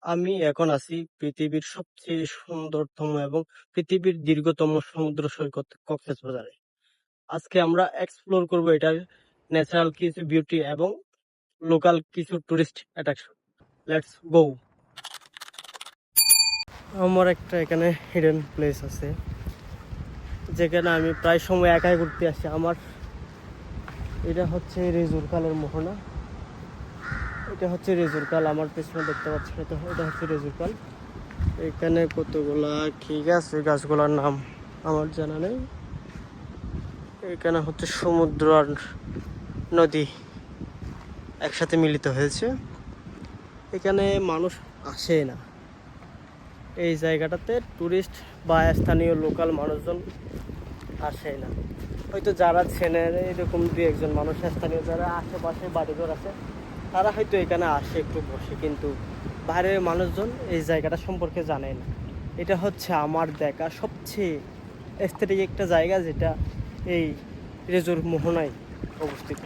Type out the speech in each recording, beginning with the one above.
আমি এখন আছি পৃথিবীর সবচেয়ে সুন্দরতম এবং পৃথিবীর দীর্ঘতম সমুদ্র সৈকত কক্সবাজারে। আজকে আমরা এক্সপ্লোর করব এটার ন্যাচারাল কিছু বিউটি এবং লোকাল কিছু টুরিস্ট অ্যাট্রাকশন। Let's go. আমার একটা এখানে হিডেন প্লেস আছে যেখানে আমি প্রায় সময় একাই ঘুরতে আসি। এটা হচ্ছে রেজুরকালের মোহনা। এটা হচ্ছে রেজুরকাল, আমার পেছনে দেখতে পাচ্ছেন, এটা হচ্ছে রেজুরকাল। এখানে কতগুলা কি গাছ, ওই গাছগুলোর নাম আমার জানা নেই। এখানে হচ্ছে সমুদ্র আর নদী একসাথে মিলিত হয়েছে। এখানে মানুষ আসে না, এই জায়গাটাতে টুরিস্ট বা স্থানীয় লোকাল মানুষজন আসে না। হয়তো যারা চেনে এরকম দু একজন মানুষ, স্থানীয় যারা আশেপাশে বাড়িঘর আছে, তারা হয়তো এখানে আসে একটু বসে, কিন্তু বাইরের মানুষজন এই জায়গাটা সম্পর্কে জানে না। এটা হচ্ছে আমার দেখা সবচেয়ে এস্থেটিক একটা জায়গা, যেটা এই রেজুর মোহনায় অবস্থিত।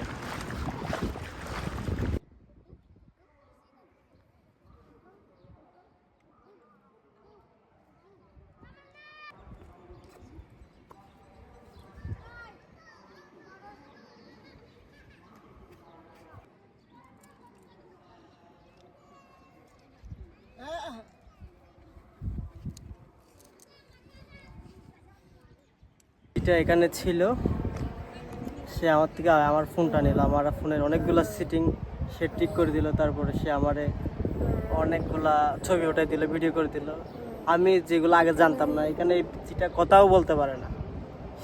এটা এখানে ছিল, সে আমার থেকে আমার ফোনটা নিল, আমার ফোনের অনেকগুলো সিটিং সে ঠিক করে দিল, তারপরে সে আমারে অনেকগুলা ছবি ওঠাই দিল, ভিডিও করে দিল। আমি যেগুলো আগে জানতাম না, এখানে যেটা কথাও বলতে পারে না,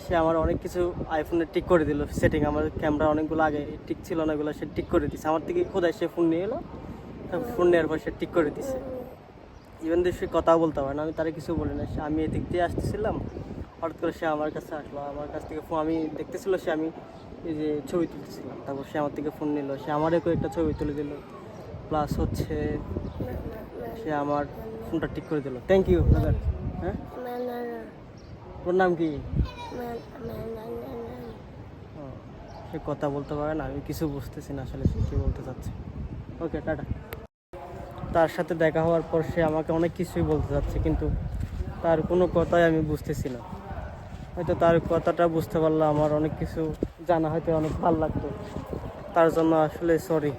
সে আমার অনেক কিছু আইফোনে ঠিক করে দিল সেটিং। আমার ক্যামেরা অনেকগুলো আগে ঠিক ছিল না, এগুলো সে ঠিক করে দিছে আমার থেকে। কোথায় সে ফোন নিয়ে এলো, ফোন নেওয়ার পর সে ঠিক করে দিছে। ইভেন সে কথাও বলতে পারে না, আমি তারা কিছু বলি না। আমি এদিক দিয়ে আসতেছিলাম, হঠাৎ করে সে আমার কাছে আসলো, আমার কাছ থেকে ফোন আমি দেখতেছিল, সে আমি এই যে ছবি তুলতেছিলাম, তারপর সে আমার থেকে ফোন নিল, সে আমারও কয়েকটা ছবি তুলে দিল, প্লাস হচ্ছে সে আমার ফোনটা ঠিক করে দিল। থ্যাংক ইউ দাদা। হ্যাঁ, তোর নাম কি? সে কথা বলতে পারে না, আমি কিছু বুঝতেছি না আসলে সে কী বলতে চাচ্ছে। ওকে, টাটা। তার সাথে দেখা হওয়ার পর সে আমাকে অনেক কিছুই বলতে চাচ্ছে, কিন্তু তার কোনো কথাই আমি বুঝতেছি না। হয়তো তার কথাটা বুঝতে পারলে আমার অনেক কিছু জানা হয়তো অনেক ভালো লাগতো। তার জন্য আসলে সরি।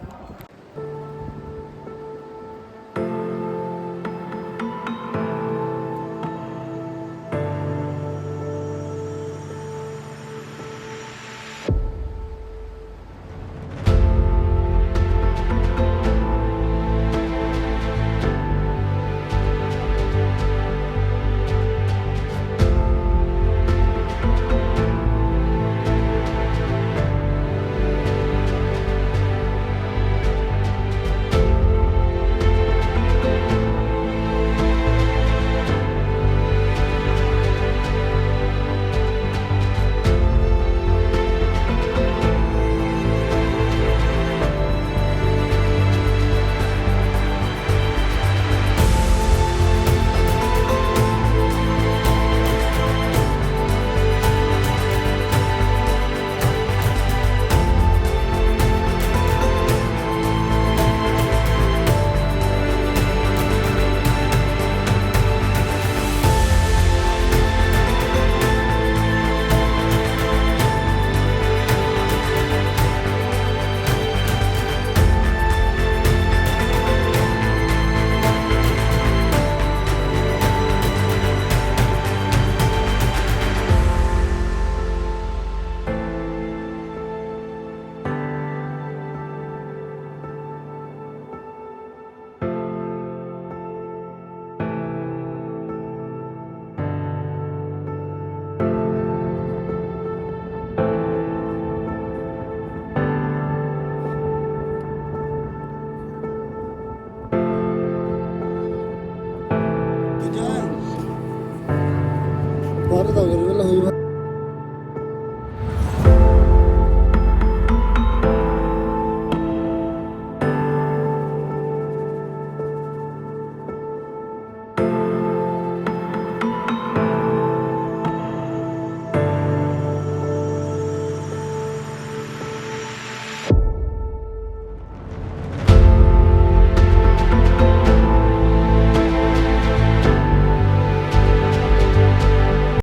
Guarda, che bella